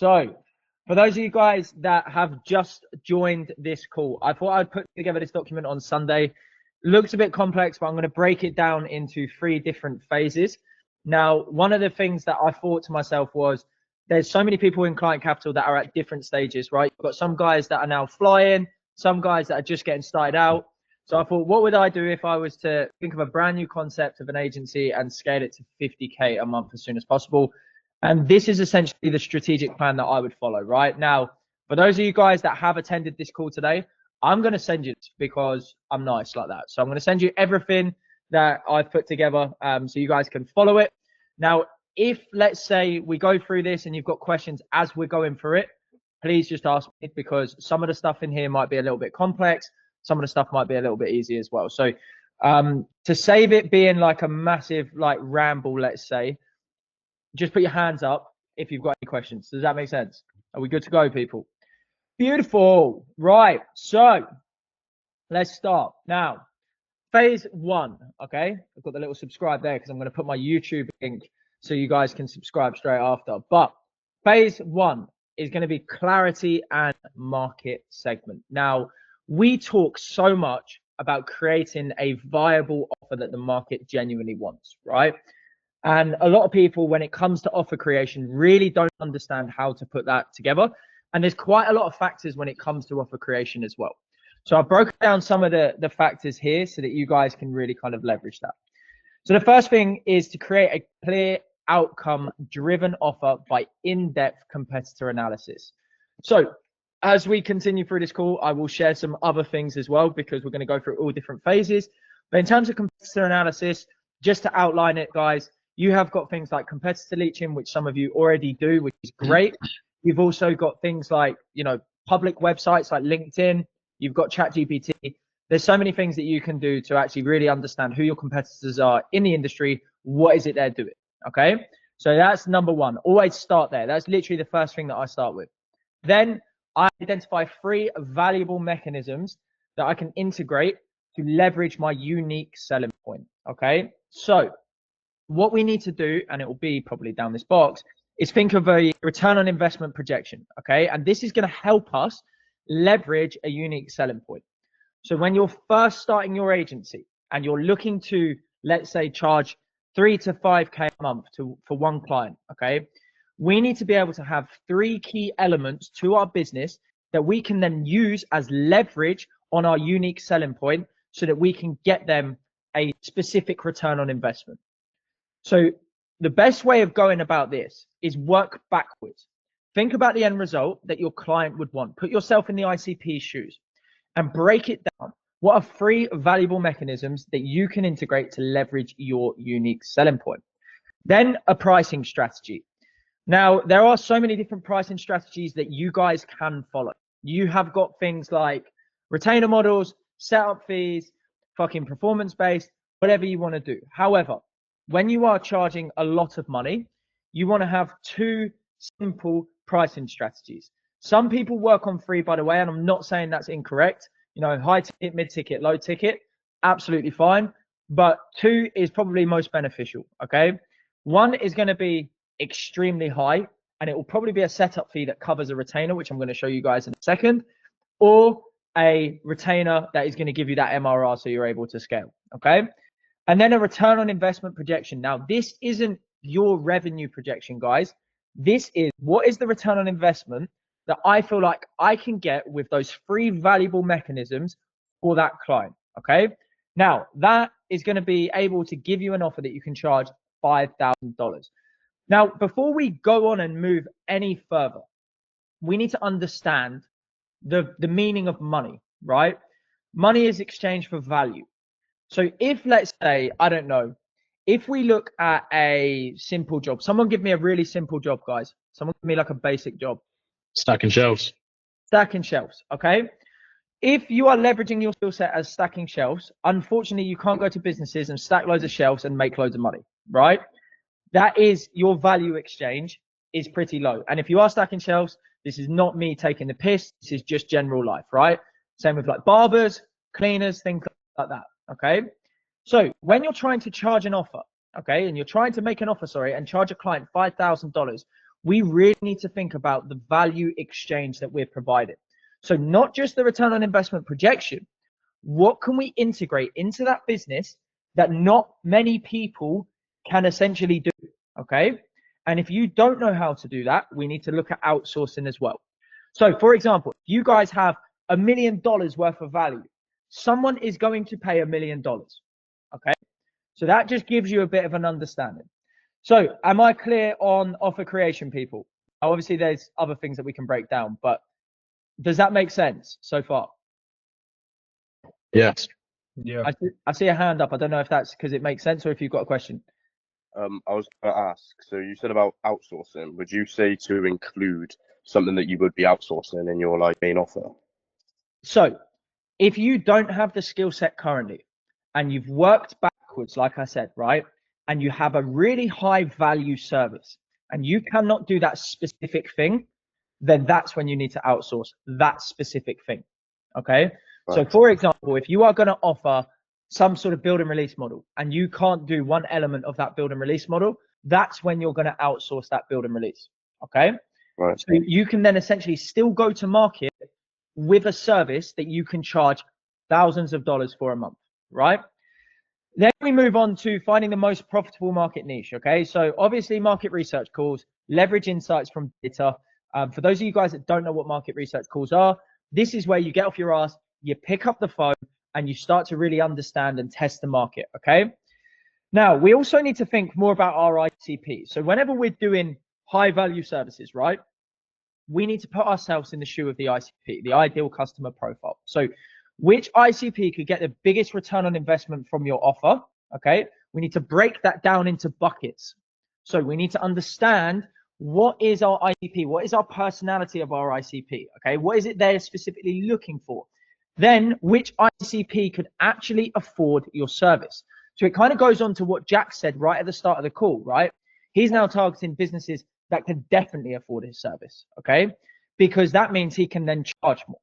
So, for those of you guys that have just joined this call, I thought I'd put together this document on Sunday. Looks a bit complex, but I'm going to break it down into 3 different phases. Now, one of the things that I thought to myself was there's so many people in client capital that are at different stages, right? You've got some guys that are now flying, some guys that are just getting started out. So I thought, what would I do if I was to think of a brand new concept of an agency and scale it to 50K a month as soon as possible? And this is essentially the strategic plan that I would follow, right? Now, for those of you guys that have attended this call today, I'm going to send you this because I'm nice like that. So I'm going to send you everything that I've put together so you guys can follow it. Now, if let's say we go through this and you've got questions as we're going through it, please just ask me because some of the stuff in here might be a little bit complex. Some of the stuff might be a little bit easy as well. So to save it being like a massive like ramble, let's say, just put your hands up if you've got any questions. Does that make sense? Are we good to go, people? Beautiful. Right. So let's start. Now, phase 1. Okay. I've got the little subscribe there because I'm going to put my YouTube link so you guys can subscribe straight after. But phase 1 is going to be clarity and market segment. Now, we talk so much about creating a viable offer that the market genuinely wants, right? And a lot of people, when it comes to offer creation, really don't understand how to put that together. And there's quite a lot of factors when it comes to offer creation as well. So I've broken down some of the factors here so that you guys can really kind of leverage that. So the first thing is to create a clear outcome driven offer by in-depth competitor analysis. So as we continue through this call, I will share some other things as well because we're going to go through all different phases. But in terms of competitor analysis, just to outline it, guys, you have got things like competitor leeching, which some of you already do, which is great. You've also got things like, you know, public websites like LinkedIn. You've got ChatGPT. There's so many things that you can do to actually really understand who your competitors are in the industry. What is it they're doing? Okay. So that's number 1. Always start there. That's literally the first thing that I start with. Then I identify 3 valuable mechanisms that I can integrate to leverage my unique selling point. Okay. So what we need to do, and it will be probably down this box, is think of a return on investment projection. Okay. And this is going to help us leverage a unique selling point. So when you're first starting your agency and you're looking to, let's say, charge 3 to 5K a month for one client, okay, we need to be able to have 3 key elements to our business that we can then use as leverage on our unique selling point so that we can get them a specific return on investment. So the best way of going about this is work backwards. Think about the end result that your client would want. Put yourself in the ICP's shoes and break it down. What are 3 valuable mechanisms that you can integrate to leverage your unique selling point? Then a pricing strategy. Now, there are so many different pricing strategies that you guys can follow. You have got things like retainer models, setup fees, fucking performance-based, whatever you want to do. However, when you are charging a lot of money, you want to have 2 simple pricing strategies. Some people work on 3, by the way, and I'm not saying that's incorrect. You know, high ticket, mid ticket, low ticket, absolutely fine. But 2 is probably most beneficial. Okay. 1 is going to be extremely high, and it will probably be a setup fee that covers a retainer, which I'm going to show you guys in a second, or a retainer that is going to give you that MRR so you're able to scale. Okay. And then a return on investment projection. Now, this isn't your revenue projection, guys. This is what is the return on investment that I feel like I can get with those 3 valuable mechanisms for that client. Okay. Now, that is going to be able to give you an offer that you can charge $5,000. Now, before we go on and move any further, we need to understand the meaning of money, right? Money is exchanged for value. So if, let's say, I don't know, if we look at a simple job, someone give me a really simple job, guys. Someone give me like a basic job. Stacking shelves. Stacking shelves, okay? If you are leveraging your skill set as stacking shelves, unfortunately, you can't go to businesses and stack loads of shelves and make loads of money, right? That is your value exchange is pretty low. And if you are stacking shelves, this is not me taking the piss. This is just general life, right? Same with like barbers, cleaners, things like that, okay? So when you're trying to charge an offer, okay, and you're trying to make an offer, sorry, and charge a client $5,000, we really need to think about the value exchange that we're providing. So not just the return on investment projection, what can we integrate into that business that not many people can essentially do? Okay. And if you don't know how to do that, we need to look at outsourcing as well. So for example, if you guys have $1 million worth of value, someone is going to pay $1 million. Okay. So that just gives you a bit of an understanding. So am I clear on offer creation, people? Obviously there's other things that we can break down, but does that make sense so far? Yes. Yeah. I see a hand up. I don't know if that's because it makes sense or if you've got a question. I was going to ask, so you said about outsourcing. Would you say to include something that you would be outsourcing in your like main offer? So if you don't have the skill set currently and you've worked backwards, like I said, right, and you have a really high value service and you cannot do that specific thing, then that's when you need to outsource that specific thing. Okay. Right. So for example, if you are going to offer some sort of build and release model and you can't do one element of that build and release model, that's when you're going to outsource that build and release. Okay. Right. So you can then essentially still go to market with a service that you can charge thousands of dollars for a month, right? Then we move on to finding the most profitable market niche. Okay. So obviously market research calls, leverage insights from data. For those of you guys that don't know what market research calls are, this is where you get off your ass, you pick up the phone and you start to really understand and test the market. Okay. Now we also need to think more about our ICP. So whenever we're doing high value services, right, we need to put ourselves in the shoe of the ICP, the ideal customer profile. So which ICP could get the biggest return on investment from your offer? Okay. We need to break that down into buckets. So we need to understand what is our ICP? What is our personality of our ICP? Okay. What is it they're specifically looking for? Then which ICP could actually afford your service? So it kind of goes on to what Jack said right at the start of the call, right? He's now targeting businesses that can definitely afford his service. Okay. Because that means he can then charge more.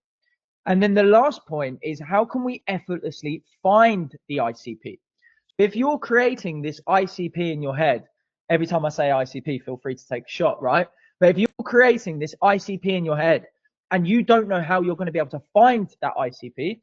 And then the last point is how can we effortlessly find the ICP? If you're creating this ICP in your head, every time I say ICP, feel free to take a shot, right? But if you're creating this ICP in your head and you don't know how you're going to be able to find that ICP,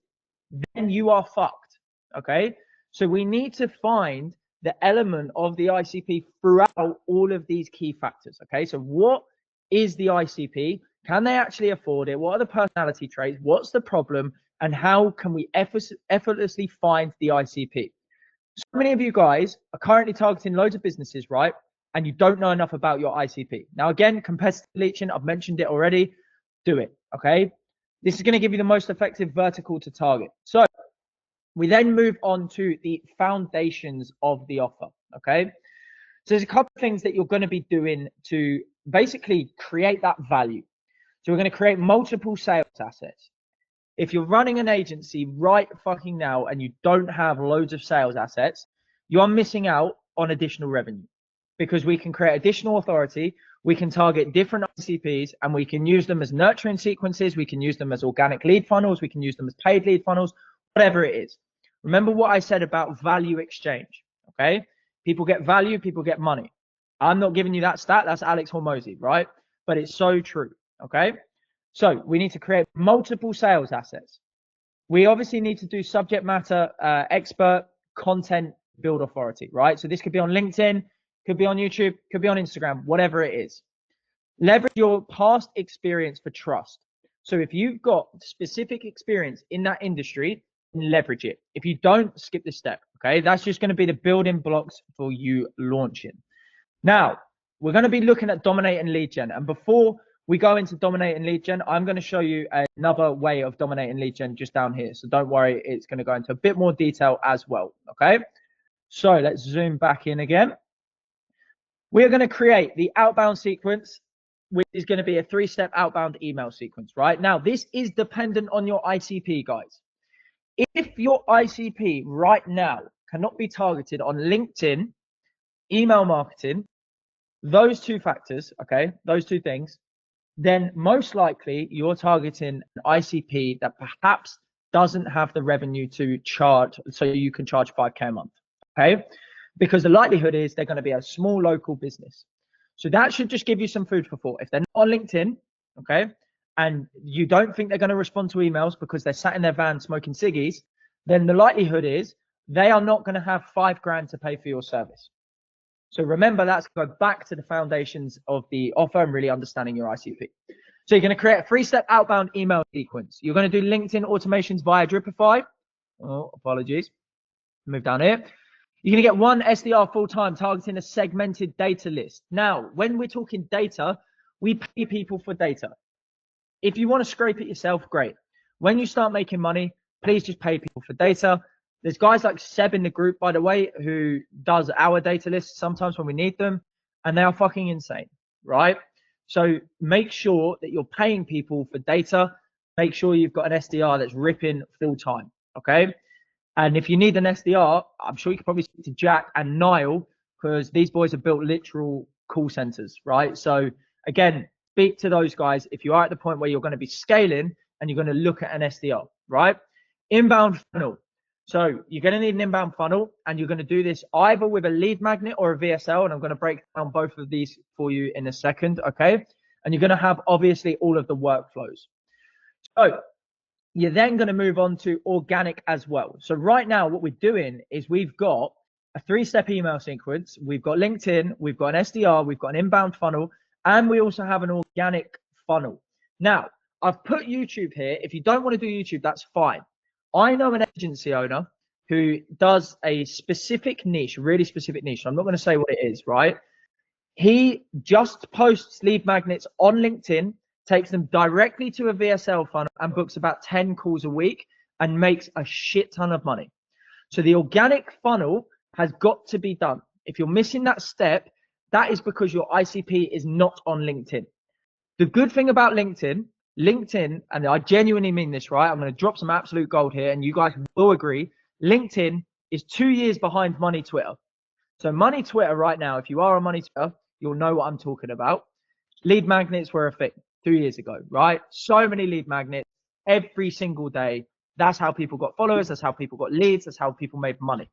then you are fucked. Okay. So we need to find the element of the ICP throughout all of these key factors. Okay. So what is the ICP? Can they actually afford it? What are the personality traits? What's the problem? And how can we effortlessly find the ICP? So many of you guys are currently targeting loads of businesses, right? And you don't know enough about your ICP. Now, again, competitive leeching, I've mentioned it already. Do it, okay? This is going to give you the most effective vertical to target. So we then move on to the foundations of the offer, okay? So there's a couple of things that you're going to be doing to basically create that value. So we're going to create multiple sales assets. If you're running an agency right fucking now and you don't have loads of sales assets, you are missing out on additional revenue because we can create additional authority. We can target different ICPs and we can use them as nurturing sequences. We can use them as organic lead funnels. We can use them as paid lead funnels, whatever it is. Remember what I said about value exchange. Okay. People get value, people get money. I'm not giving you that stat. That's Alex Hormozy, right? But it's so true. Okay. So we need to create multiple sales assets. We obviously need to do subject matter expert content build authority, right? So this could be on LinkedIn, could be on YouTube, could be on Instagram, whatever it is. Leverage your past experience for trust. So if you've got specific experience in that industry, leverage it. If you don't, skip this step, okay? That's just going to be the building blocks for you launching. Now, we're going to be looking at dominating lead gen. And before we go into dominating lead gen, I'm going to show you another way of dominating lead gen just down here. So don't worry, it's going to go into a bit more detail as well. Okay. So let's zoom back in again. We're going to create the outbound sequence, which is going to be a 3-step outbound email sequence, right? Now, this is dependent on your ICP, guys. If your ICP right now cannot be targeted on LinkedIn, email marketing, those two factors, okay, those two things, then most likely you're targeting an ICP that perhaps doesn't have the revenue to charge, so you can charge 5K a month, okay? Because the likelihood is they're going to be a small local business. So that should just give you some food for thought. If they're not on LinkedIn, okay, and you don't think they're going to respond to emails because they're sat in their van smoking ciggies, then the likelihood is they are not going to have $5,000 to pay for your service. So remember, that's go back to the foundations of the offer and really understanding your ICP. So you're going to create a 3-step outbound email sequence. You're going to do LinkedIn automations via Dripify. Oh, apologies. Move down here. You're going to get 1 SDR full-time targeting a segmented data list. Now, when we're talking data, we pay people for data. If you want to scrape it yourself, great. When you start making money, please just pay people for data. There's guys like Seb in the group, by the way, who does our data lists sometimes when we need them, and they are fucking insane, right? So make sure that you're paying people for data. Make sure you've got an SDR that's ripping full-time, okay? And if you need an SDR, I'm sure you could probably speak to Jack and Niall, because these boys have built literal call centers, right? So again, speak to those guys if you are at the point where you're going to be scaling and you're going to look at an SDR, right? Inbound funnel. So you're going to need an inbound funnel, and you're going to do this either with a lead magnet or a VSL. And I'm going to break down both of these for you in a second, okay? And you're going to have obviously all of the workflows. So you're then going to move on to organic as well. So right now, what we're doing is we've got a 3-step email sequence. We've got LinkedIn, we've got an SDR, we've got an inbound funnel, and we also have an organic funnel. Now, I've put YouTube here. If you don't want to do YouTube, that's fine. I know an agency owner who does a specific niche, really specific niche. I'm not going to say what it is, right? He just posts lead magnets on LinkedIn, takes them directly to a VSL funnel, and books about 10 calls a week and makes a shit ton of money. So the organic funnel has got to be done. If you're missing that step, that is because your ICP is not on LinkedIn. The good thing about LinkedIn, and I genuinely mean this, right? I'm going to drop some absolute gold here, and you guys will agree, LinkedIn is 2 years behind Money Twitter. So Money Twitter right now, if you are on Money Twitter, you'll know what I'm talking about. Lead magnets were a thing 2 years ago, right? So many lead magnets every single day. That's how people got followers. That's how people got leads. That's how people made money.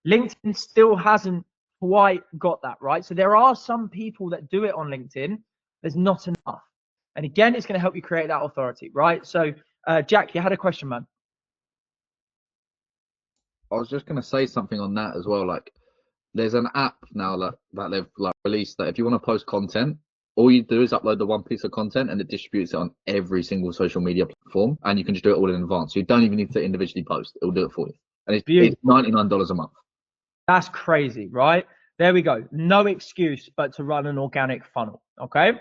LinkedIn still hasn't quite got that, right? So there are some people that do it on LinkedIn. There's not enough. And again, it's going to help you create that authority, right? So Jack, you had a question, man. I was just going to say something on that as well. Like, there's an app now that they've released that if you want to post content, all you do is upload the one piece of content and it distributes it on every single social media platform, and you can just do it all in advance. So you don't even need to individually post. It will do it for you. And it's $99 a month. That's crazy, right? There we go. No excuse but to run an organic funnel, okay?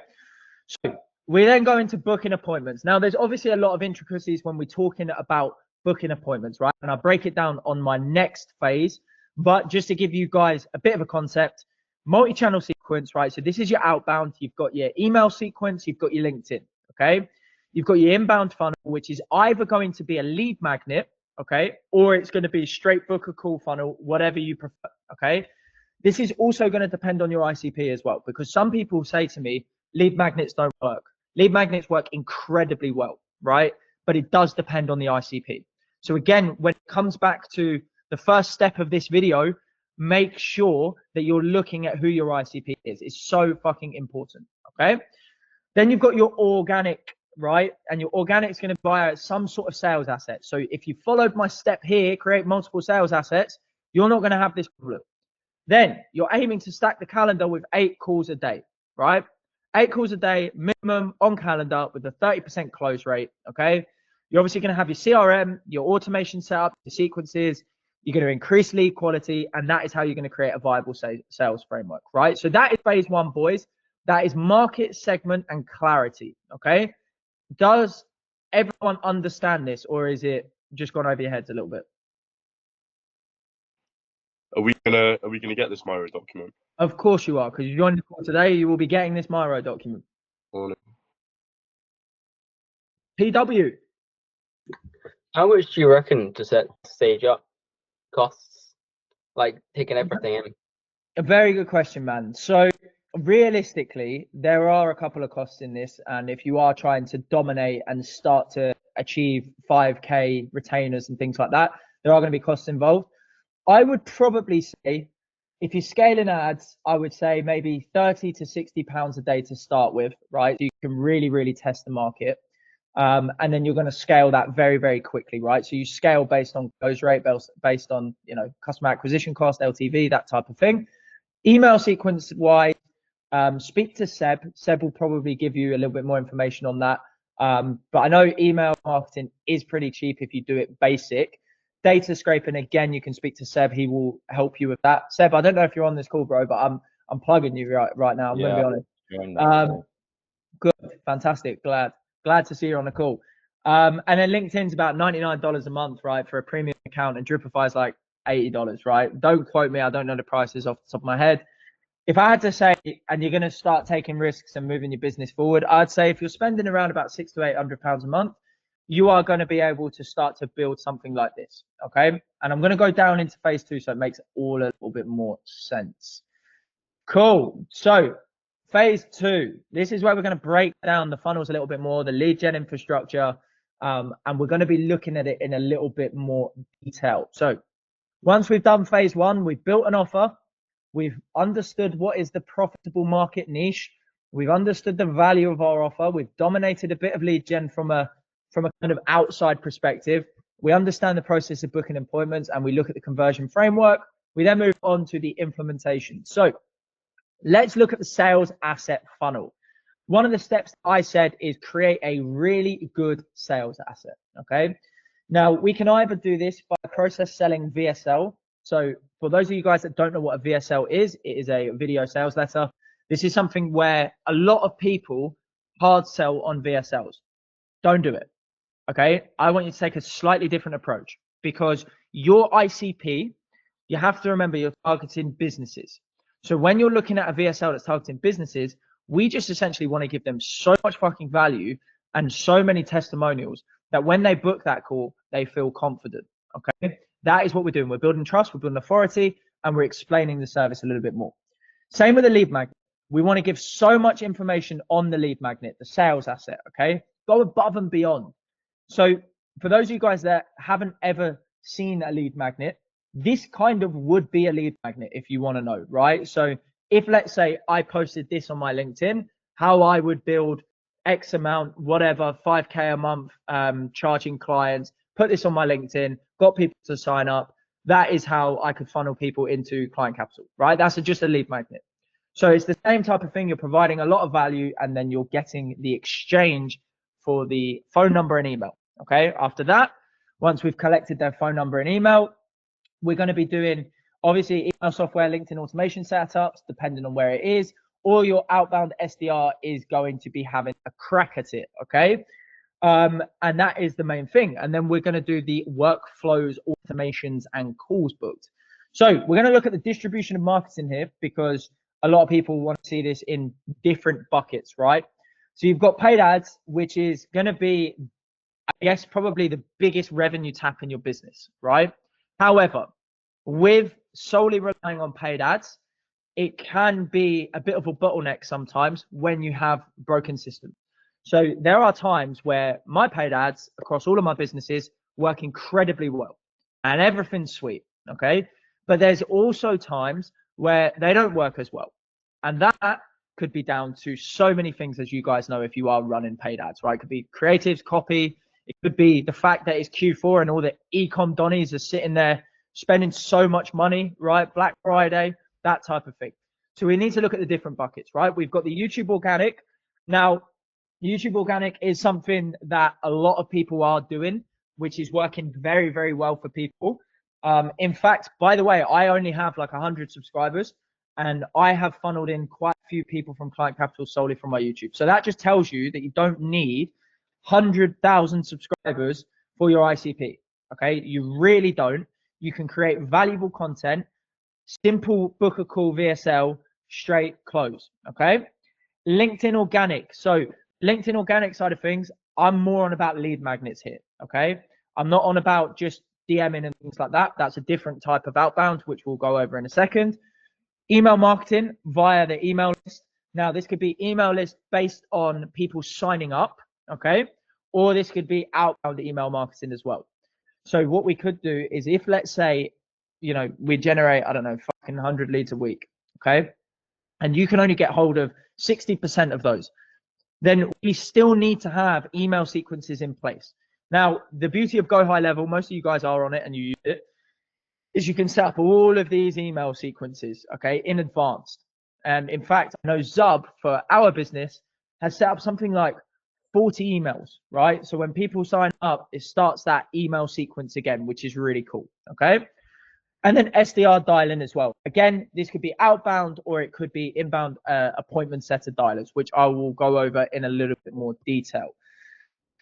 So we then go into booking appointments. Now, there's obviously a lot of intricacies when we're talking about booking appointments, right? And I'll break it down on my next phase. But just to give you guys a bit of a concept, multi-channel sequence, right? So this is your outbound. You've got your email sequence. You've got your LinkedIn, okay? You've got your inbound funnel, which is either going to be a lead magnet, okay? Or it's going to be straight book a call funnel, whatever you prefer, okay? This is also going to depend on your ICP as well, because some people say to me, lead magnets don't work. Lead magnets work incredibly well, right? But it does depend on the ICP. So again, when it comes back to the first step of this video, make sure that you're looking at who your ICP is. It's so fucking important, okay? Then you've got your organic, right? And your organic is going to buy some sort of sales asset. So if you followed my step here, create multiple sales assets, you're not going to have this problem. Then you're aiming to stack the calendar with 8 calls a day, right? 8 calls a day minimum on calendar with a 30% close rate, okay? You're obviously going to have your CRM, your automation setup, your sequences. You're going to increase lead quality, and that is how you're going to create a viable sales framework, right? So that is phase 1, boys. That is market segment and clarity, okay? Does everyone understand this, or is it just gone over your heads a little bit? Are we gonna get this Miro document? Of course you are, because you joined the call today. You will be getting this Miro document. Oh, no. PW. How much do you reckon to set stage up? Costs, like taking everything in? A very good question, man. So realistically, there are a couple of costs in this, and if you are trying to dominate and start to achieve 5K retainers and things like that, there are going to be costs involved. I would probably say if you're scaling ads, I would say maybe 30 to 60 pounds a day to start with, right? So you can really, really test the market. And then you're going to scale that very, very quickly, right? So you scale based on close rate, based on, you know, customer acquisition cost, LTV, that type of thing. Email sequence wise, speak to Seb. Seb will probably give you a little bit more information on that. But I know email marketing is pretty cheap if you do it basic. Data scraping, again, you can speak to Seb. He will help you with that. Seb, I don't know if you're on this call, bro, but I'm plugging you right now. I'm going to be honest. Good, fantastic. Glad to see you on the call. And then LinkedIn's about $99 a month, right, for a premium account, and Dripify's like $80, right? Don't quote me. I don't know the prices off the top of my head. If I had to say, and you're going to start taking risks and moving your business forward, I'd say if you're spending around about £600 to £800 a month, you are going to be able to start to build something like this, okay? And I'm going to go down into phase 2 so it makes all a little bit more sense. Cool. So phase 2, this is where we're going to break down the funnels a little bit more, the lead gen infrastructure, and we're going to be looking at it in a little bit more detail. So once we've done phase 1, we've built an offer. We've understood what is the profitable market niche. We've understood the value of our offer. We've dominated a bit of lead gen from a kind of outside perspective. We understand the process of booking appointments, and we look at the conversion framework. We then move on to the implementation. So let's look at the sales asset funnel. One of the steps I said is create a really good sales asset, okay? Now, we can either do this by process selling VSL. So for those of you guys that don't know what a VSL is, it is a video sales letter. This is something where a lot of people hard sell on VSLs. Don't do it, okay? I want you to take a slightly different approach, because your ICP, you have to remember you're targeting businesses. So when you're looking at a VSL that's targeting businesses, we just essentially want to give them so much fucking value and so many testimonials that when they book that call, they feel confident, okay? That is what we're doing. We're building trust, we're building authority, and we're explaining the service a little bit more. Same with the lead magnet. We want to give so much information on the lead magnet, the sales asset, okay? Go above and beyond. So for those of you guys that haven't ever seen a lead magnet, this kind of would be a lead magnet if you want to know, right? So if, let's say, I posted this on my LinkedIn, how I would build X amount, whatever, 5K a month, charging clients, put this on my LinkedIn, got people to sign up. That is how I could funnel people into client capital, right? That's just a lead magnet. So it's the same type of thing. You're providing a lot of value, and then you're getting the exchange for the phone number and email, okay? After that, once we've collected their phone number and email, we're going to be doing, obviously, email software, LinkedIn automation setups, depending on where it is, or your outbound SDR is going to be having a crack at it, okay? And that is the main thing. And then we're going to do the workflows, automations, and calls booked. So we're going to look at the distribution of marketing here, because a lot of people want to see this in different buckets, right? So you've got paid ads, which is going to be, I guess, probably the biggest revenue tap in your business, right? However, with solely relying on paid ads, it can be a bit of a bottleneck sometimes when you have broken systems. So there are times where my paid ads across all of my businesses work incredibly well and everything's sweet, okay? But there's also times where they don't work as well. And that could be down to so many things, as you guys know, if you are running paid ads, right? It could be creatives, copy. It could be the fact that it's Q4 and all the e-com donnies are sitting there spending so much money, right? Black Friday, that type of thing. So we need to look at the different buckets, right? We've got the YouTube organic. Now, YouTube organic is something that a lot of people are doing, which is working very, very well for people. In fact, by the way, I only have like 100 subscribers, and I have funneled in quite a few people from Client Capital solely from my YouTube. So that just tells you that you don't need 100,000 subscribers for your ICP, okay? You really don't. You can create valuable content, simple book a call VSL, straight close, okay? LinkedIn organic. So LinkedIn organic side of things, I'm more on about lead magnets here, okay? I'm not on about just DMing and things like that. That's a different type of outbound, which we'll go over in a second. Email marketing via the email list. Now, this could be email list based on people signing up, okay? Or this could be outbound email marketing as well. So what we could do is, if, let's say, you know, we generate, I don't know, and 100 leads a week, okay? And you can only get hold of 60% of those. Then we still need to have email sequences in place. Now, the beauty of Go High Level, most of you guys are on it and you use it, is you can set up all of these email sequences, okay, in advance. And in fact, I know Zub for our business has set up something like 40 emails, right? So when people sign up, it starts that email sequence again, which is really cool, okay? And then SDR dialing as well. Again, this could be outbound or it could be inbound appointment setter dialers, which I will go over in a little bit more detail.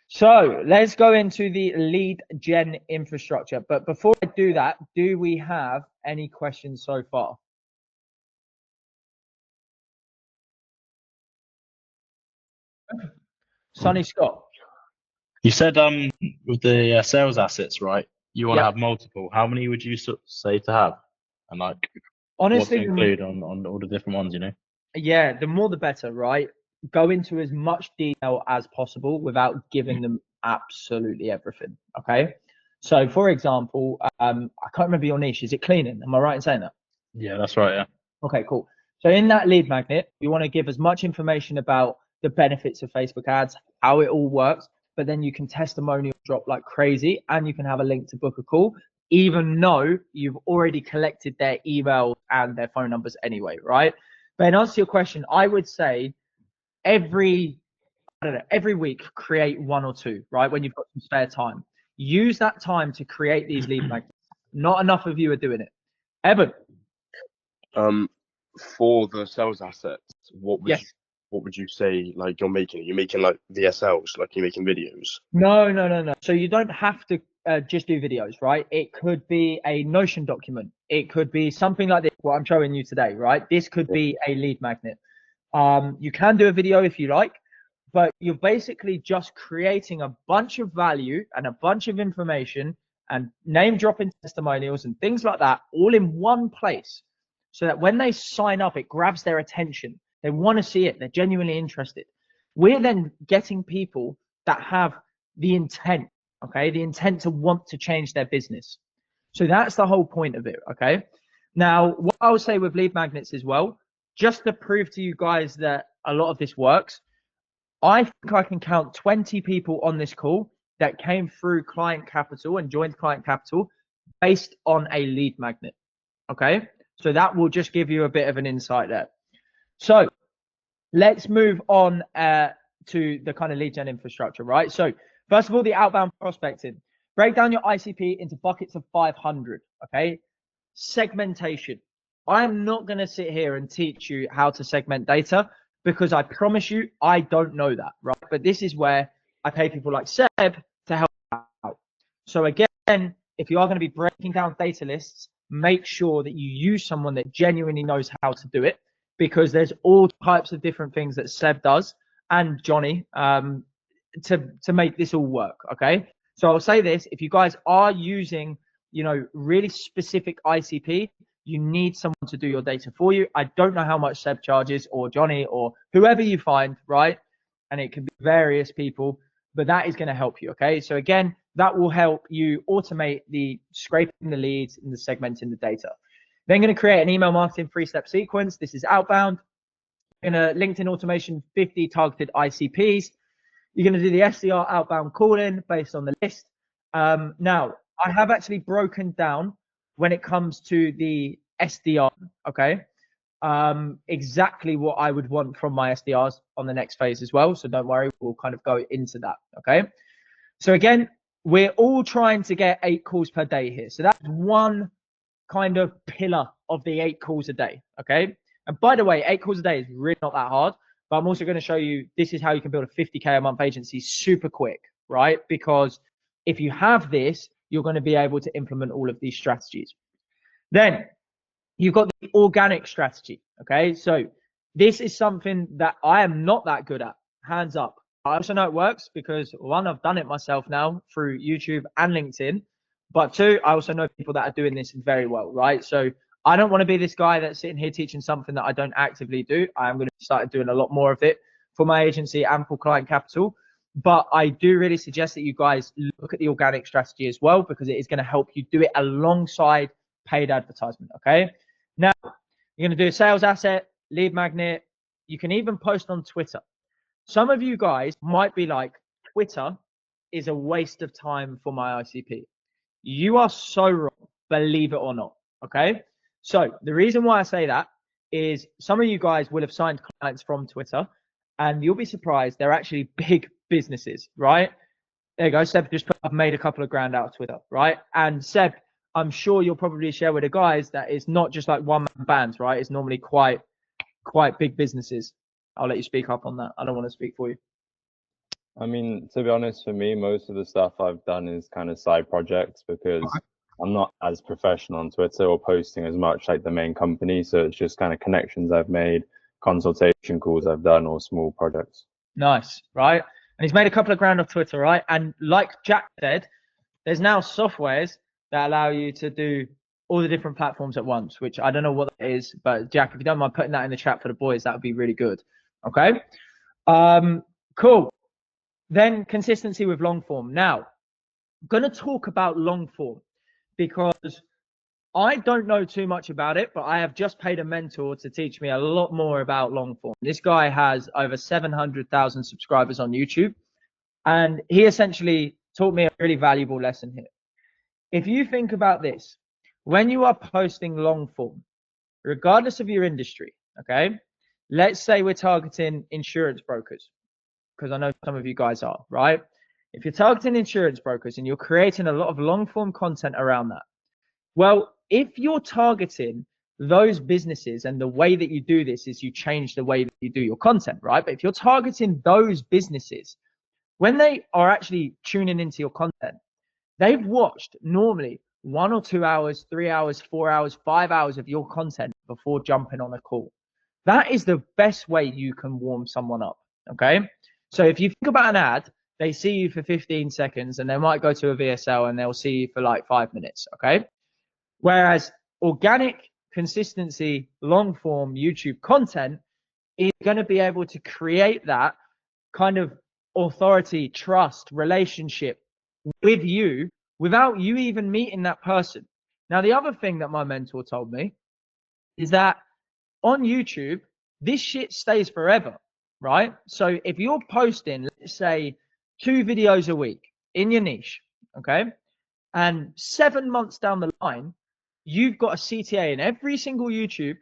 So let's go into the lead gen infrastructure. But before I do that, do we have any questions so far? Sonny Scott. You said with the sales assets, right? You want to Yeah. have multiple. How many would you say to have? And like, Honestly, what to include on all the different ones, you know? Yeah, the more the better, right? Go into as much detail as possible without giving them absolutely everything. Okay. So for example, I can't remember your niche. Is it cleaning? Am I right in saying that? Yeah, that's right. Yeah. Okay, cool. So in that lead magnet, you want to give as much information about the benefits of Facebook ads, how it all works, but then you can testimonial drop like crazy and you can have a link to book a call, even though you've already collected their email and their phone numbers anyway, right? But in answer to your question, I would say every week create one or two, right? When you've got some spare time, use that time to create these lead magnets. Not enough of you are doing it. Evan. For the sales assets, what would Yes. what would you say like you're making? Are you making like VSLs, like you're making videos? No. So you don't have to just do videos, right? It could be a Notion document. It could be something like this, what I'm showing you today, right? This could be a lead magnet. You can do a video if you like, but you're basically just creating a bunch of value and a bunch of information and name dropping testimonials and things like that all in one place, so that when they sign up, it grabs their attention. They want to see it. They're genuinely interested. We're then getting people that have the intent, okay? The intent to want to change their business. So that's the whole point of it, okay? Now, what I would say with lead magnets as well, just to prove to you guys that a lot of this works, I think I can count 20 people on this call that came through Client Capital and joined Client Capital based on a lead magnet, okay? So that will just give you a bit of an insight there. So let's move on to the kind of lead gen infrastructure, right? So first of all, the outbound prospecting. Break down your ICP into buckets of 500, okay? Segmentation. I am not going to sit here and teach you how to segment data because I promise you, I don't know that, right? But this is where I pay people like Seb to help out. So again, if you are going to be breaking down data lists, make sure that you use someone that genuinely knows how to do it, because there's all types of different things that Seb does and Johnny to make this all work, okay? So I'll say this, if you guys are using, you know, really specific ICP, you need someone to do your data for you. I don't know how much Seb charges or Johnny or whoever you find, right? And it can be various people, but that is going to help you, okay? So again, that will help you automate the scraping the leads and the segmenting the data. Then going to create an email marketing 3-step sequence. This is outbound. In a LinkedIn automation, 50 targeted ICPs. You're going to do the SDR outbound calling based on the list. Now, I have actually broken down when it comes to the SDR, okay, exactly what I would want from my SDRs on the next phase as well. So don't worry, we'll kind of go into that, okay? So again, we're all trying to get 8 calls per day here. So that's one kind of pillar of the 8 calls a day, okay? And by the way, 8 calls a day is really not that hard, but I'm also going to show you this is how you can build a 50K a month agency super quick, right? Because if you have this, you're going to be able to implement all of these strategies. Then you've got the organic strategy, okay? So this is something that I am not that good at, hands up. I also know it works because 1, I've done it myself now through YouTube and LinkedIn, but 2, I also know people that are doing this very well, right? So I don't want to be this guy that's sitting here teaching something that I don't actively do. I'm going to start doing a lot more of it for my agency and for Client Capital. But I do really suggest that you guys look at the organic strategy as well, because it is going to help you do it alongside paid advertisement, okay? Now, you're going to do a sales asset, lead magnet. You can even post on Twitter. Some of you guys might be like, Twitter is a waste of time for my ICP. You are so wrong, believe it or not. Okay. So the reason why I say that is some of you guys will have signed clients from Twitter, and you'll be surprised they're actually big businesses, right? There you go. Seb just put, I've made a couple of grand out of Twitter, right? And Seb, I'm sure you'll probably share with the guys that it's not just like one-man bands, right? It's normally quite big businesses. I'll let you speak up on that. I don't want to speak for you. I mean, to be honest, for me, most of the stuff I've done is kind of side projects because I'm not as professional on Twitter or posting as much like the main company. So it's just kind of connections I've made, consultation calls I've done, or small projects. Nice, right? And he's made a couple of grand off Twitter, right? And like Jack said, there's now softwares that allow you to do all the different platforms at once, which I don't know what that is, but Jack, if you don't mind putting that in the chat for the boys, that would be really good. Okay. Cool. Then consistency with long form. Now, I'm going to talk about long form because I don't know too much about it, but I have just paid a mentor to teach me a lot more about long form. This guy has over 700,000 subscribers on YouTube, and he essentially taught me a really valuable lesson here. If you think about this, when you are posting long form, regardless of your industry, okay, let's say we're targeting insurance brokers, because I know some of you guys are, right? If you're targeting insurance brokers and you're creating a lot of long form content around that, well, if you're targeting those businesses, and the way that you do this is you change the way that you do your content, right? But if you're targeting those businesses, when they are actually tuning into your content, they've watched normally 1 or 2 hours, 3 hours, 4 hours, 5 hours of your content before jumping on a call. That is the best way you can warm someone up, okay? So if you think about an ad, they see you for 15 seconds and they might go to a VSL and they'll see you for like 5 minutes, okay? Whereas organic, consistency, long form YouTube content is going to be able to create that kind of authority, trust, relationship with you without you even meeting that person. Now, the other thing that my mentor told me is that on YouTube, this shit stays forever, right? So if you're posting, let's say, 2 videos a week in your niche, okay, and 7 months down the line, you've got a CTA in every single YouTube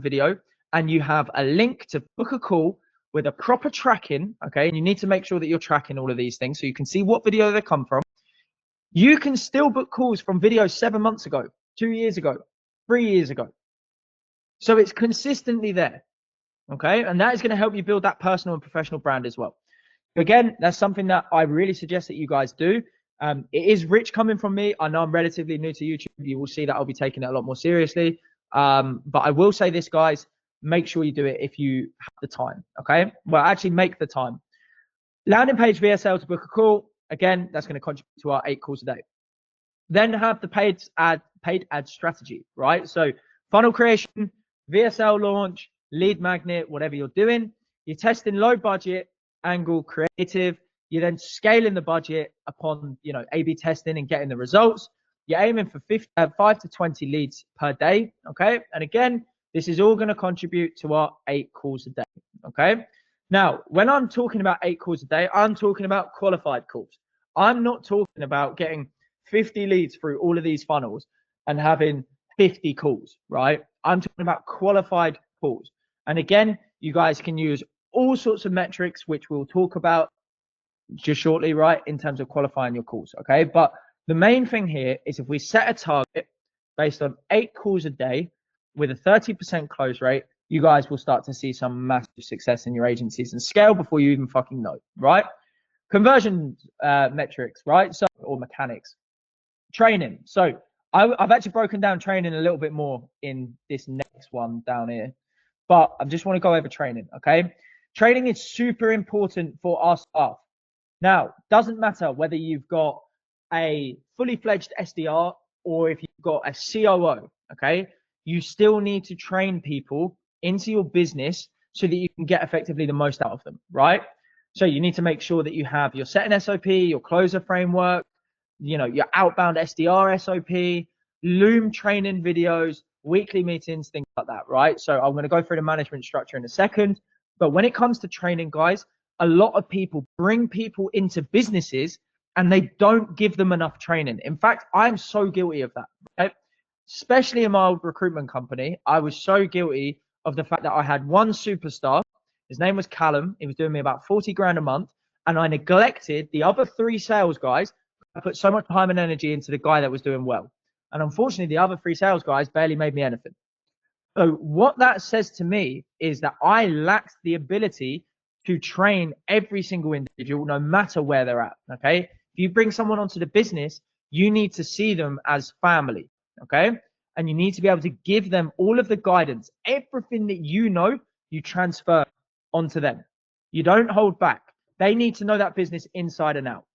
video, and you have a link to book a call with a proper tracking, okay, and you need to make sure that you're tracking all of these things so you can see what video they come from. You can still book calls from videos 7 months ago, 2 years ago, 3 years ago. So it's consistently there, okay? And that is going to help you build that personal and professional brand as well. Again, that's something that I really suggest that you guys do. It is rich coming from me. I know I'm relatively new to YouTube. You will see that I'll be taking it a lot more seriously. But I will say this, guys, make sure you do it if you have the time, okay? Well, actually make the time. Landing page VSL to book a call. Again, that's going to contribute to our 8 calls a day. Then have the paid ad strategy, right? So funnel creation, VSL launch, lead magnet, whatever you're doing. You're testing low budget, angle, creative. You're then scaling the budget upon, A/B testing and getting the results. You're aiming for 5 to 20 leads per day, okay? And again, this is all going to contribute to our 8 calls a day, okay? Now, when I'm talking about 8 calls a day, I'm talking about qualified calls. I'm not talking about getting 50 leads through all of these funnels and having 50 calls, right? I'm talking about qualified calls. And again, you guys can use all sorts of metrics, which we'll talk about just shortly, right, in terms of qualifying your calls, okay? But the main thing here is if we set a target based on 8 calls a day with a 30% close rate, you guys will start to see some massive success in your agencies and scale before you even fucking know, right? Conversion metrics, right? So, or mechanics. Training. So I've actually broken down training a little bit more in this next one down here, but I just want to go over training, okay? Training is super important for our staff. Now, doesn't matter whether you've got a fully fledged SDR or if you've got a COO, okay? You still need to train people into your business so that you can get effectively the most out of them, right? So you need to make sure that you have your setting SOP, your closer framework, your outbound SDR SOP, Loom training videos, weekly meetings, things like that, right? So I'm going to go through the management structure in a second. But when it comes to training, guys, a lot of people bring people into businesses and they don't give them enough training. In fact, I'm so guilty of that, right? Especially in my old recruitment company. I was so guilty of the fact that I had one superstar. His name was Callum. He was doing me about 40 grand a month. And I neglected the other 3 sales guys. I put so much time and energy into the guy that was doing well. And unfortunately, the other 3 sales guys barely made me anything. So what that says to me is that I lacked the ability to train every single individual, no matter where they're at. Okay. If you bring someone onto the business, you need to see them as family. Okay. And you need to be able to give them all of the guidance, everything that you know, you transfer onto them. You don't hold back. They need to know that business inside and out.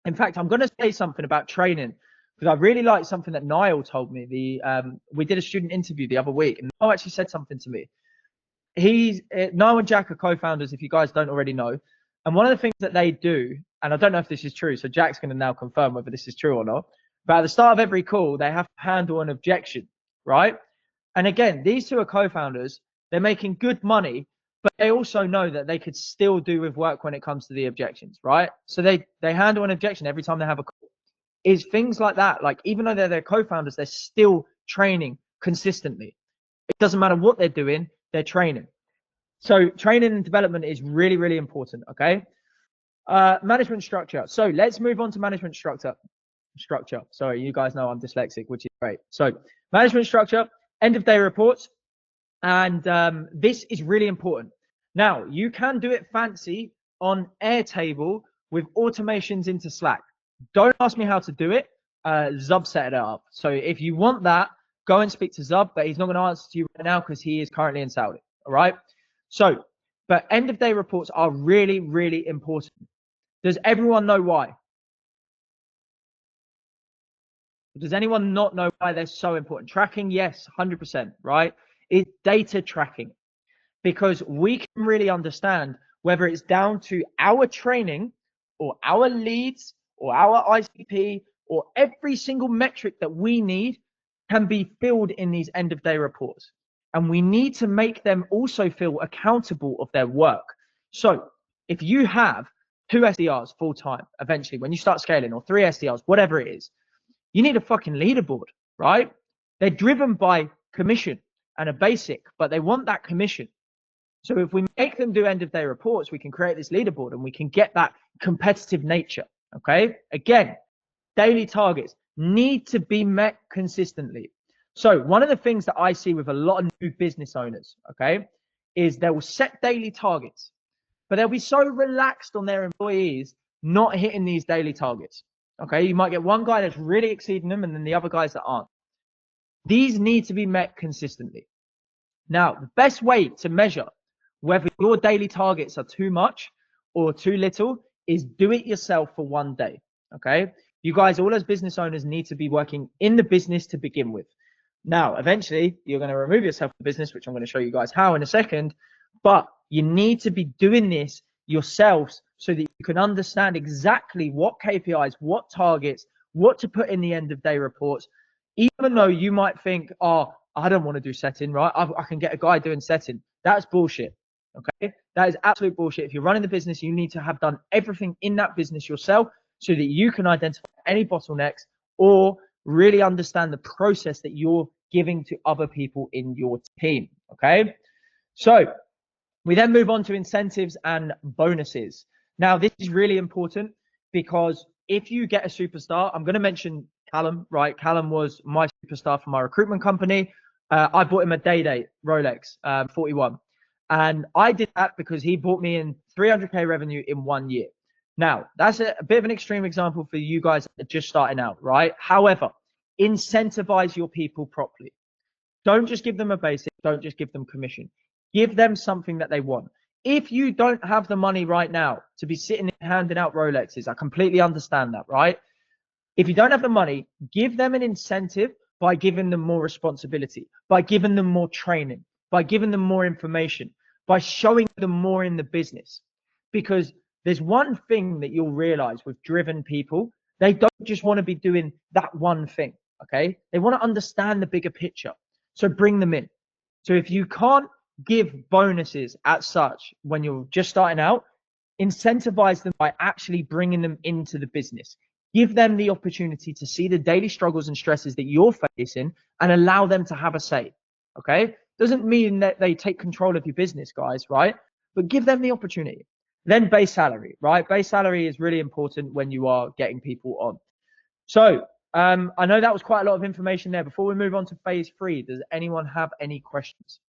In fact, I'm going to say something about training because I really like something that Niall told me. We did a student interview the other week, and Niall actually said something to me. Niall and Jack are co-founders, if you guys don't already know. And one of the things that they do, and I don't know if this is true, so Jack's going to now confirm whether this is true or not. But at the start of every call, they have to handle an objection, right? And again, these 2 are co-founders. They're making good money, but they also know that they could still do with work when it comes to the objections, right? So they handle an objection every time they have a call. Is things like that. Like, even though they're their co-founders, they're still training consistently. It doesn't matter what they're doing, they're training. So training and development is really, really important. Okay. Management structure. So let's move on to management structure. Sorry, you guys know I'm dyslexic, which is great. So management structure, end of day reports. And this is really important. Now, you can do it fancy on Airtable with automations into Slack. Don't ask me how to do it. Zub set it up. So if you want that, go and speak to Zub, but he's not going to answer to you right now because he is currently in Saudi. All right. So, but end of day reports are really, really important. Does everyone know why? Does anyone not know why they're so important? Tracking, yes, 100%, right? It's data tracking, because we can really understand whether it's down to our training or our leads or our ICP or every single metric that we need can be filled in these end of day reports. And we need to make them also feel accountable of their work. So if you have 2 SDRs full time, eventually when you start scaling, or 3 SDRs, whatever it is, you need a fucking leaderboard, right? They're driven by commission and a basic, but they want that commission. So if we make them do end of day reports, we can create this leaderboard and we can get that competitive nature. Okay. Again, daily targets need to be met consistently. So one of the things that I see with a lot of new business owners, okay, is they will set daily targets, but they'll be so relaxed on their employees not hitting these daily targets. Okay. You might get one guy that's really exceeding them and then the other guys that aren't. These need to be met consistently. Now, the best way to measure whether your daily targets are too much or too little is do it yourself for one day. Okay. You guys, all as business owners, need to be working in the business to begin with. Now, eventually, you're going to remove yourself from the business, which I'm going to show you guys how in a second. But you need to be doing this yourselves so that you can understand exactly what KPIs, what targets, what to put in the end of day reports. Even though you might think, oh, I don't want to do setting, right? I can get a guy doing setting. That's bullshit. Okay. That is absolute bullshit. If you're running the business, you need to have done everything in that business yourself so that you can identify any bottlenecks or really understand the process that you're giving to other people in your team. Okay. So we then move on to incentives and bonuses. Now, this is really important because if you get a superstar, I'm going to mention Callum, right? Callum was my superstar for my recruitment company. I bought him a day Rolex 41. And I did that because he brought me in 300K revenue in 1 year. Now, that's a bit of an extreme example for you guys that are just starting out, right? However, incentivize your people properly. Don't just give them a basic. Don't just give them commission. Give them something that they want. If you don't have the money right now to be sitting and handing out Rolexes, I completely understand that, right? If you don't have the money, give them an incentive by giving them more responsibility, by giving them more training, by giving them more information, by showing them more in the business. Because there's one thing that you'll realize with driven people, they don't just want to be doing that one thing, okay? They want to understand the bigger picture. So bring them in. So if you can't give bonuses as such when you're just starting out, incentivize them by actually bringing them into the business. Give them the opportunity to see the daily struggles and stresses that you're facing and allow them to have a say. Okay? Doesn't mean that they take control of your business, guys, right? But give them the opportunity. Then base salary, right? Base salary is really important when you are getting people on. So I know that was quite a lot of information there. Before we move on to phase 3, does anyone have any questions?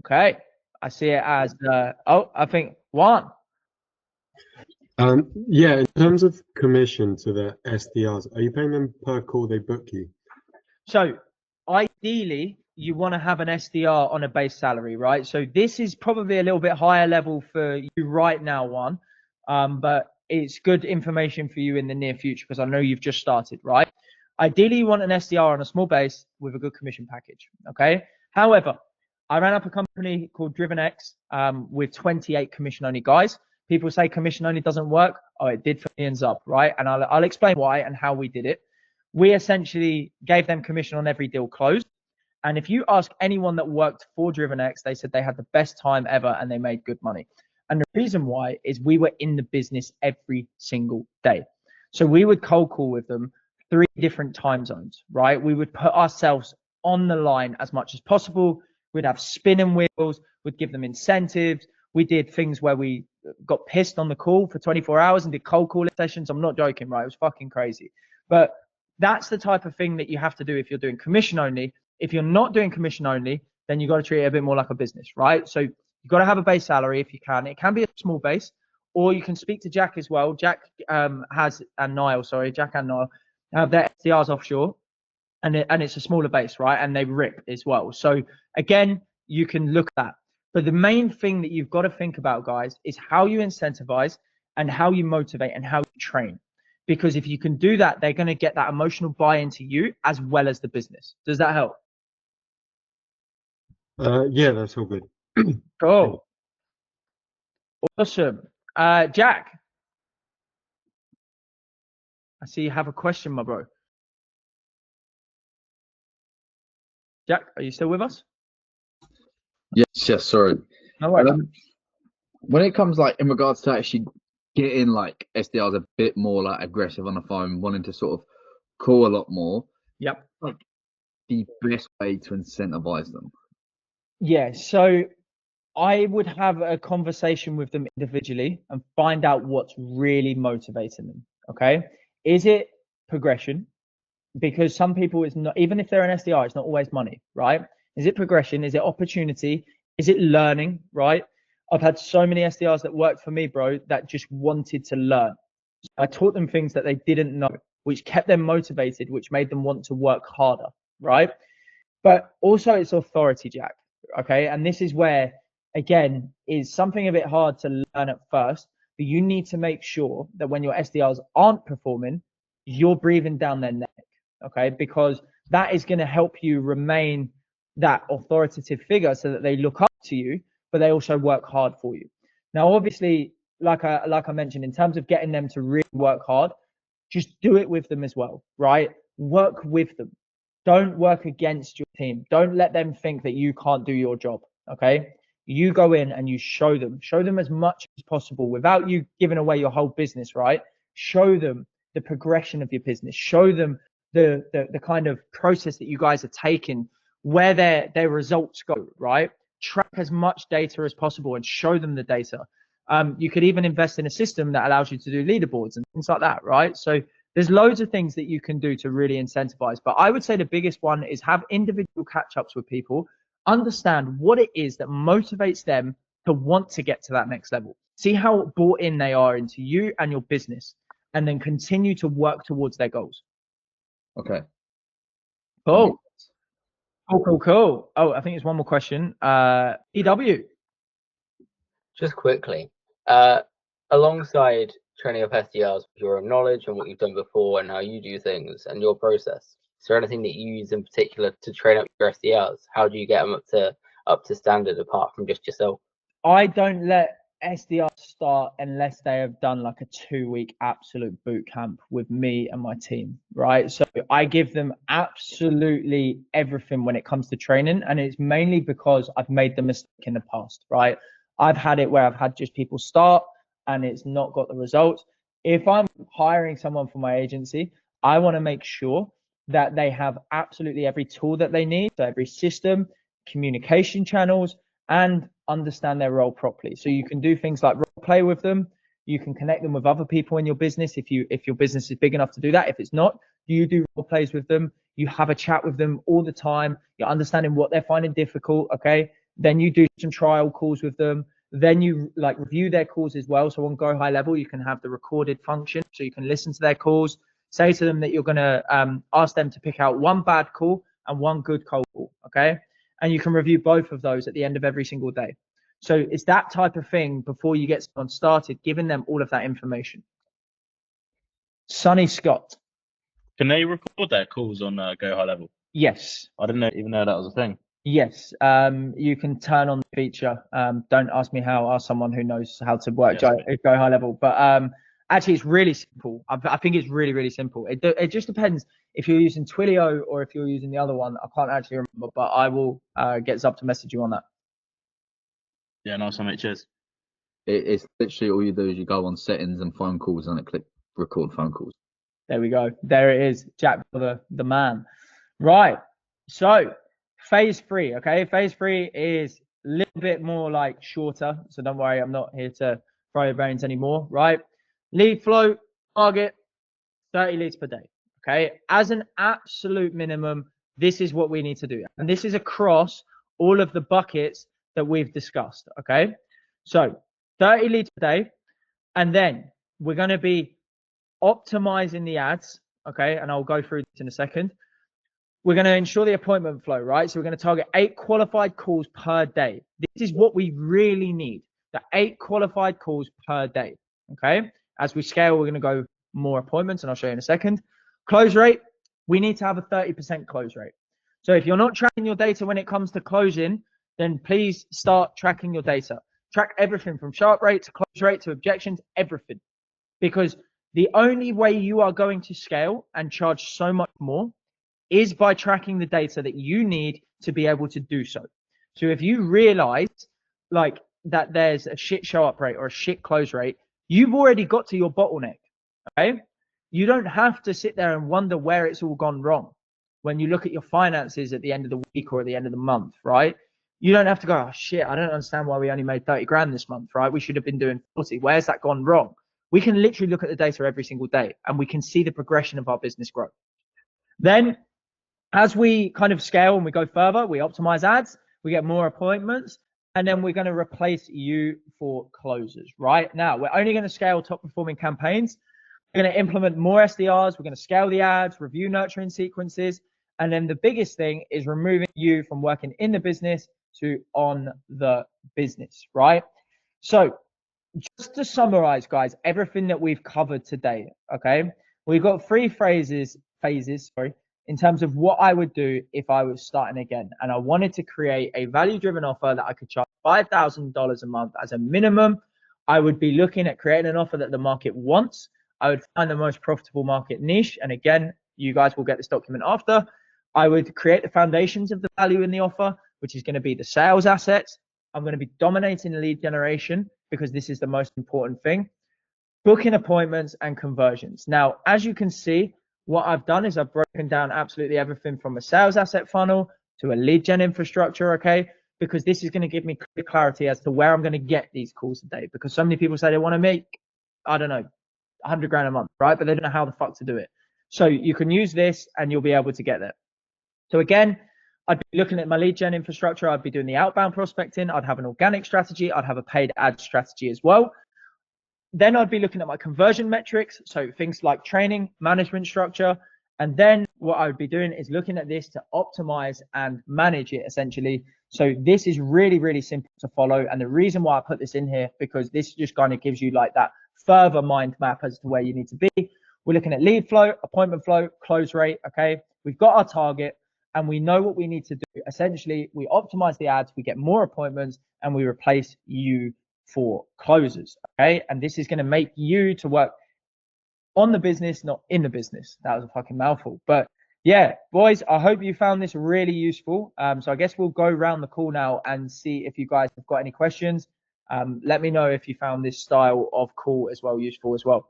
Okay, I see it as I think Juan. Yeah, in terms of commission to the SDRs, are you paying them per call they book you? So ideally, you want to have an SDR on a base salary, right? So this is probably a little bit higher level for you right now, Juan, but it's good information for you in the near future because I know you've just started, right? Ideally, you want an SDR on a small base with a good commission package, okay? However, I ran up a company called DrivenX with 28 commission-only guys. People say commission only doesn't work. Oh, it did for millions up, right? And I'll explain why and how we did it. We essentially gave them commission on every deal closed. And if you ask anyone that worked for DrivenX, they said they had the best time ever and they made good money. And the reason why is we were in the business every single day. So we would cold call with them 3 different time zones, right? We would put ourselves on the line as much as possible. We'd have spinning wheels. We'd give them incentives. We did things where we got pissed on the call for 24 hours and did cold calling sessions. I'm not joking, right? It was fucking crazy. But that's the type of thing that you have to do if you're doing commission only. If you're not doing commission only, then you got to treat it a bit more like a business, right? So you've got to have a base salary if you can. It can be a small base, or you can speak to Jack as well. Jack Jack and Niall have their SDRs offshore, and it's a smaller base, right? And they rip as well. So again, you can look at that. But the main thing that you've got to think about, guys, is how you incentivize and how you motivate and how you train. Because if you can do that, they're going to get that emotional buy-in to you as well as the business. Does that help? Yeah, that's all good. Cool. Awesome. Jack, I see you have a question, my bro. Jack, are you still with us? Yes, sorry. No worries. When it comes like in regards to actually getting like SDRs a bit more like aggressive on the phone, wanting to sort of call a lot more. Yep. Like the best way to incentivize them. Yeah. So I would have a conversation with them individually and find out what's really motivating them. Okay. Is it progression? Because some people, it's not, even if they're an SDR, it's not always money, right? Is it progression? Is it opportunity? Is it learning, right? I've had so many SDRs that worked for me, bro, that just wanted to learn. I taught them things that they didn't know, which kept them motivated, which made them want to work harder, right? But also it's authority, Jack, okay? And this is where, again, is something a bit hard to learn at first, but you need to make sure that when your SDRs aren't performing, you're breathing down their neck, okay? Because that is going to help you remain that authoritative figure so that they look up to you, but they also work hard for you. Now, obviously, like I mentioned, in terms of getting them to really work hard, just do it with them as well, right? Work with them. Don't work against your team. Don't let them think that you can't do your job, okay? You go in and you show them as much as possible without you giving away your whole business, right? Show them the progression of your business. Show them the kind of process that you guys are taking, where their results go, right? Track as much data as possible and show them the data. You could even invest in a system that allows you to do leaderboards and things like that, right? So there's loads of things that you can do to really incentivize. But I would say the biggest one is have individual catch-ups with people, understand what it is that motivates them to want to get to that next level. See how bought in they are into you and your business, and then continue to work towards their goals. Okay. Cool. Cool. Oh, I think there's one more question. EW. Just quickly, alongside training up SDRs with your own knowledge and what you've done before and how you do things and your process, is there anything that you use in particular to train up your SDRs? How do you get them up to standard apart from just yourself? I don't let SDR start unless they have done like a 2-week absolute boot camp with me and my team, right? So I give them absolutely everything when it comes to training, and it's mainly because I've made the mistake in the past, right? I've had it where I've had just people start and it's not got the results. If I'm hiring someone for my agency, I want to make sure that they have absolutely every tool that they need, so every system, communication channels, and understand their role properly. So you can do things like role play with them. You can connect them with other people in your business if your business is big enough to do that. If it's not, you do role plays with them. You have a chat with them all the time. You're understanding what they're finding difficult. Okay. Then you do some trial calls with them. Then you like review their calls as well. So on Go High Level, you can have the recorded function, so you can listen to their calls. Say to them that you're going to ask them to pick out one bad call and one good cold call. Okay. And you can review both of those at the end of every single day. So it's that type of thing before you get someone started, giving them all of that information. Sonny Scott. Can they record their calls on Go High Level? Yes. I didn't even know that was a thing. Yes. You can turn on the feature. Don't ask me how. Ask someone who knows how to work Go High Level. But actually, it's really simple. I think it's really, really simple. It just depends if you're using Twilio or if you're using the other one. I can't actually remember, but I will get Zub to message you on that. Yeah, nice one, mate. Cheers. It's literally all you do is you go on settings and phone calls and click record phone calls. There we go. There it is. Jack, the man. Right. So phase 3. Okay. Phase 3 is a little bit more like shorter. So don't worry. I'm not here to fry your brains anymore. Right. Lead flow target 30 leads per day. Okay. As an absolute minimum, this is what we need to do. And this is across all of the buckets that we've discussed. Okay. So 30 leads per day. And then we're going to be optimizing the ads. Okay. And I'll go through this in a second. We're going to ensure the appointment flow, right? So we're going to target 8 qualified calls per day. This is what we really need, the 8 qualified calls per day. Okay. As we scale, we're going to go more appointments, and I'll show you in a second. Close rate, we need to have a 30% close rate. So if you're not tracking your data when it comes to closing, then please start tracking your data. Track everything from sharp rate to close rate to objections, everything. Because the only way you are going to scale and charge so much more is by tracking the data that you need to be able to do so. So if you realize like that there's a shit show up rate or a shit close rate, you've already got to your bottleneck. Okay. You don't have to sit there and wonder where it's all gone wrong when you look at your finances at the end of the week or at the end of the month, right? You don't have to go, oh shit, I don't understand why we only made 30 grand this month, right? We should have been doing 40. Where's that gone wrong? We can literally look at the data every single day and we can see the progression of our business growth. Then as we kind of scale and we go further, we optimize ads, we get more appointments, and then we're going to replace you for closers. Right now, we're only going to scale top performing campaigns. We're going to implement more SDRs. We're going to scale the ads, review nurturing sequences. And then the biggest thing is removing you from working in the business to on the business, right? So just to summarize, guys, everything that we've covered today, okay? We've got 3 phases, in terms of what I would do if I was starting again. And I wanted to create a value-driven offer that I could charge $5,000 a month as a minimum. I would be looking at creating an offer that the market wants. I would find the most profitable market niche. And again, you guys will get this document after. I would create the foundations of the value in the offer, which is going to be the sales assets. I'm going to be dominating lead generation because this is the most important thing. Booking appointments and conversions. Now, as you can see, what I've done is I've broken down absolutely everything from a sales asset funnel to a lead gen infrastructure, okay? Because this is going to give me clear clarity as to where I'm going to get these calls a day. Because so many people say they want to make, I don't know, 100 grand a month, right? But they don't know how the fuck to do it. So you can use this and you'll be able to get there. So again, I'd be looking at my lead gen infrastructure. I'd be doing the outbound prospecting. I'd have an organic strategy. I'd have a paid ad strategy as well. Then I'd be looking at my conversion metrics, so things like training, management structure. And then what I would be doing is looking at this to optimize and manage it essentially. So this is really, really simple to follow. And the reason why I put this in here, because this just kind of gives you like that further mind map as to where you need to be. We're looking at lead flow, appointment flow, close rate. Okay. We've got our target and we know what we need to do. Essentially, we optimize the ads, we get more appointments, and we replace you for closers. Okay, and this is going to make you to work on the business, not in the business. That was a fucking mouthful, but yeah, boys, I hope you found this really useful. So I guess we'll go around the call now and see if you guys have got any questions. Let me know if you found this style of call as well useful as well.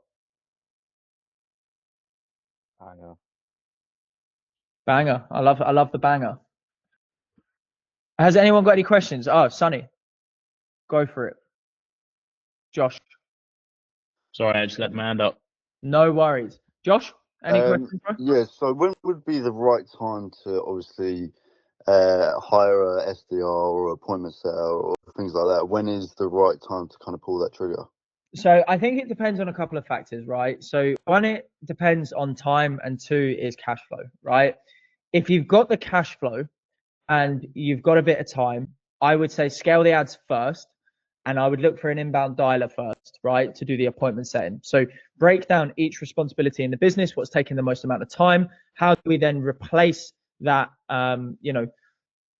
Banger. I love the banger. Has anyone got any questions? Oh, Sonny, go for it. Josh. Sorry, I just let my hand up. No worries. Josh, any questions, bro? Yeah, so when would be the right time to obviously hire a SDR or appointment setter or things like that? When is the right time to kind of pull that trigger? So I think it depends on a couple of factors, right? So one, it depends on time, and two is cash flow, right? If you've got the cash flow and you've got a bit of time, I would say scale the ads first, and I would look for an inbound dialer first, right, to do the appointment setting. So break down each responsibility in the business, what's taking the most amount of time, how do we then replace that,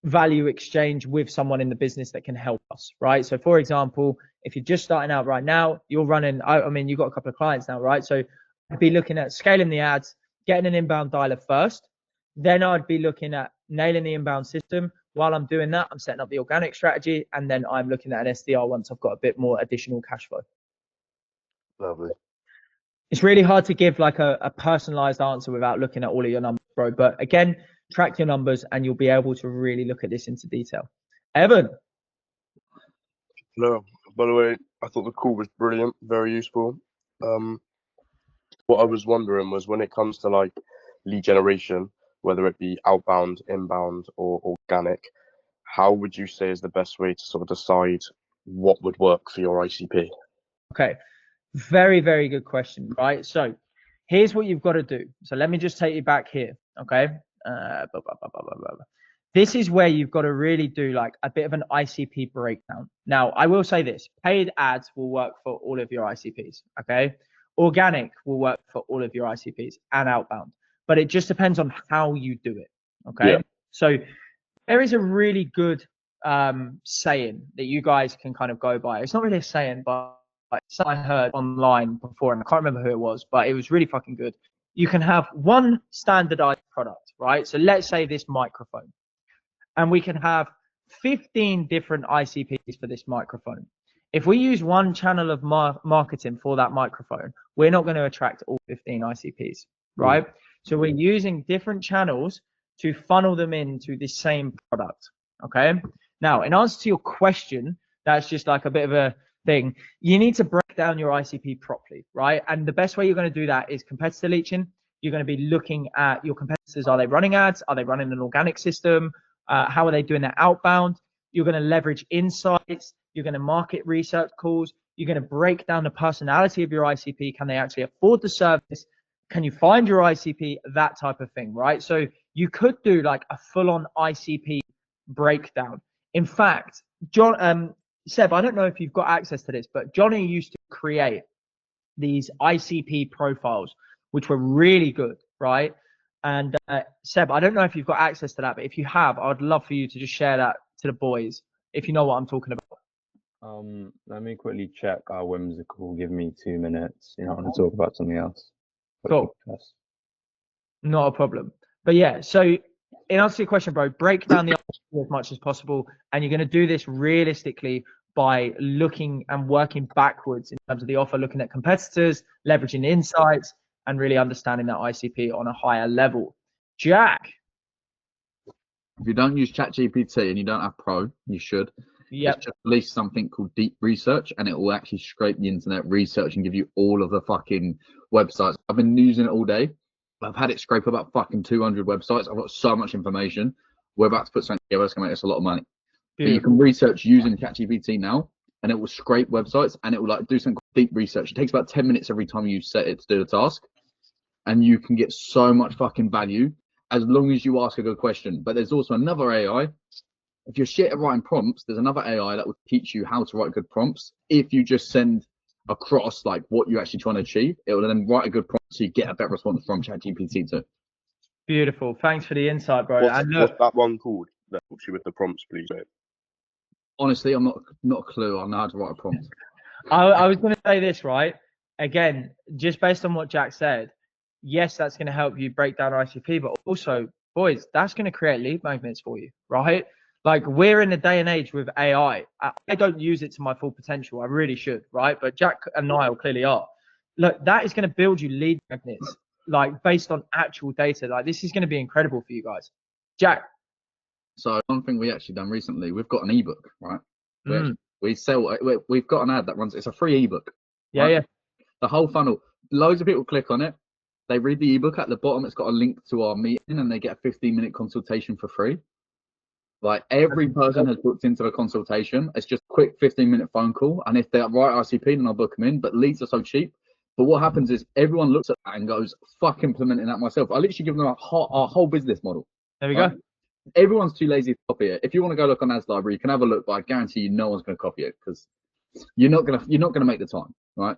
value exchange with someone in the business that can help us, right? So for example, if you're just starting out right now, you're running, I mean, you've got a couple of clients now, right? So I'd be looking at scaling the ads, getting an inbound dialer first. Then I'd be looking at nailing the inbound system. While I'm doing that, I'm setting up the organic strategy, and then I'm looking at an SDR once I've got a bit more additional cash flow. Lovely. It's really hard to give like a personalized answer without looking at all of your numbers, bro. But again, track your numbers and you'll be able to really look at this into detail. Evan. No, by the way, I thought the call was brilliant, very useful. What I was wondering was when it comes to like lead generation, whether it be outbound, inbound, or organic, how would you say is the best way to sort of decide what would work for your ICP? Okay, very, very good question, right? So here's what you've got to do. So let me just take you back here, okay? This is where you've got to really do like a bit of an ICP breakdown. Now, I will say this, paid ads will work for all of your ICPs, okay? Organic will work for all of your ICPs and outbound, but it just depends on how you do it, okay? Yeah. So there is a really good saying that you guys can kind of go by. It's not really a saying, but something I heard online before, and I can't remember who it was, but it was really fucking good. You can have one standardized product, right? So let's say this microphone, and we can have 15 different ICPs for this microphone. If we use one channel of marketing for that microphone, we're not going to attract all 15 ICPs, right? So we're using different channels to funnel them into the same product, okay? Now, in answer to your question, that's just like a bit of a thing. You need to break down your ICP properly, right? And the best way you're going to do that is competitor leeching. You're going to be looking at your competitors. Are they running ads? Are they running an organic system? How are they doing their outbound? You're going to leverage insights. You're going to market research calls. You're going to break down the personality of your ICP. Can they actually afford the service? Can you find your ICP? That type of thing, right? So you could do like a full-on ICP breakdown. In fact, Seb, I don't know if you've got access to this, but Johnny used to create these ICP profiles, which were really good, right? And Seb, I don't know if you've got access to that, but if you have, I'd love for you to just share that to the boys, if you know what I'm talking about. Let me quickly check our whimsical. Give me 2 minutes. I want to talk about something else. Cool. Not a problem. But yeah, so in answer to your question, bro, break down the ICP as much as possible, and you're going to do this realistically by looking and working backwards in terms of the offer, looking at competitors, leveraging insights, and really understanding that ICP on a higher level. Jack. If you don't use ChatGPT and you don't have Pro, you should. Yep. It's just released something called Deep Research, and it will actually scrape the internet research and give you all of the fucking websites. I've been using it all day. I've had it scrape about fucking 200 websites. I've got so much information. We're about to put something together that's going to make us a lot of money. But you can research using ChatGPT now, and it will scrape websites, and it will like do some deep research. It takes about 10 minutes every time you set it to do the task, and you can get so much fucking value as long as you ask a good question. But there's also another AI. If you're shit at writing prompts, there's another AI that will teach you how to write good prompts. If you just send across like what you're actually trying to achieve, it will then write a good prompt so you get a better response from ChatGPT too. Beautiful. Thanks for the insight, bro. What's that one called that helps you with the prompts, please, mate? Honestly, I'm not a clue. I know how to write a prompt. I was going to say this, right? Again, just based on what Jack said, yes, that's going to help you break down ICP, but also, boys, that's going to create lead magnets for you, right? Like, we're in a day and age with AI. I don't use it to my full potential. I really should, right? But Jack and Niall clearly are. Look, that is going to build you lead magnets, like, based on actual data. Like, this is going to be incredible for you guys. Jack. So one thing we actually done recently, we've got an ebook, right? Mm. We've got an ad that runs. It's a free ebook. Yeah, right? yeah. The whole funnel. Loads of people click on it. They read the ebook at the bottom. It's got a link to our meeting, and they get a 15-minute consultation for free. Like, every person has booked into a consultation. It's just a quick 15-minute phone call, and if they're right ICP, then I'll book them in. But leads are so cheap. But what happens is everyone looks at that and goes, "Fuck, implementing that myself." I literally give them our whole business model. There we go. Everyone's too lazy to copy it. If you want to go look on Ads Library, you can have a look, but I guarantee you no one's going to copy it because you're not gonna make the time, right?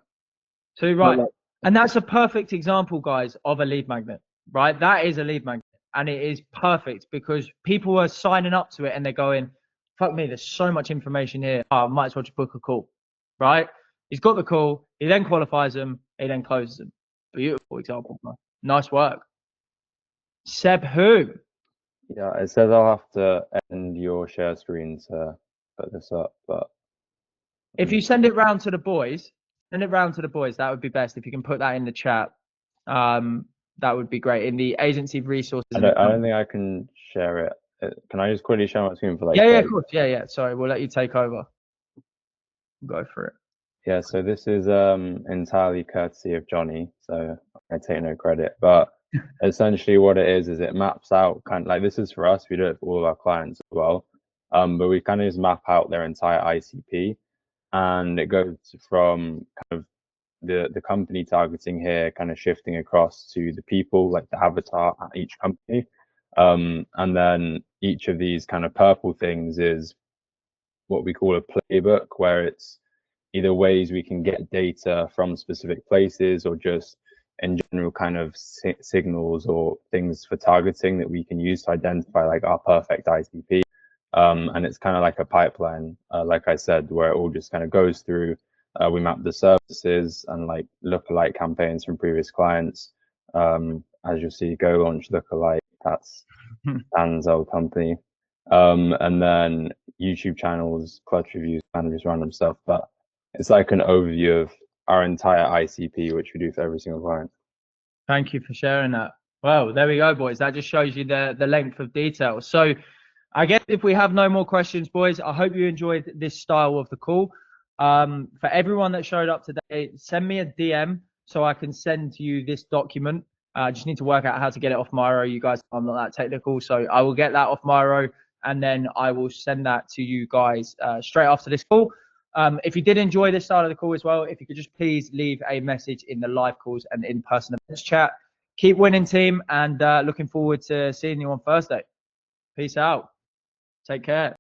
Too right. And that's a perfect example, guys, of a lead magnet, right? That is a lead magnet, and it is perfect because people are signing up to it and they're going, "Fuck me, there's so much information here. I might as well just book a call," right? He's got the call. He then qualifies them. He then closes them. Beautiful example, man. Nice work. Seb, who? Yeah, it says I'll have to end your share screen to put this up, but If you send it round to the boys, that would be best. If you can put that in the chat, that would be great. In the agency resources. I don't think I can share it. Can I just quickly share my screen for like? Yeah, of course. Yeah. Sorry, we'll let you take over. Go for it. Yeah, so this is entirely courtesy of Johnny, so I take no credit. But essentially what it is it maps out kind of like, this is for us, we do it for all of our clients as well. But we kind of just map out their entire ICP, and it goes from kind of the company targeting here, kind of shifting across to the people, like the avatar at each company. And then each of these kind of purple things is what we call a playbook, where it's either ways we can get data from specific places or just in general kind of signals or things for targeting that we can use to identify like our perfect ICP. And it's kind of like a pipeline, like I said, where it all just kind of goes through. We map the services and like lookalike campaigns from previous clients. As you'll see, Go Launch lookalike, that's Dan's old company. And then YouTube channels, clutch reviews, kind of just random stuff. But it's like an overview of our entire ICP, which we do for every single client. Thank you for sharing that. Well, there we go, boys. That just shows you the length of detail. So I guess if we have no more questions, boys, I hope you enjoyed this style of the call. For everyone that showed up today, send me a DM so I can send to you this document. I just need to work out how to get it off Miro. You guys, I'm not that technical, so I will get that off Miro, and then I will send that to you guys straight after this call. If you did enjoy this style of the call as well, if you could just please leave a message in the live calls and in-person events chat. Keep winning, team, and looking forward to seeing you on Thursday. Peace out. Take care.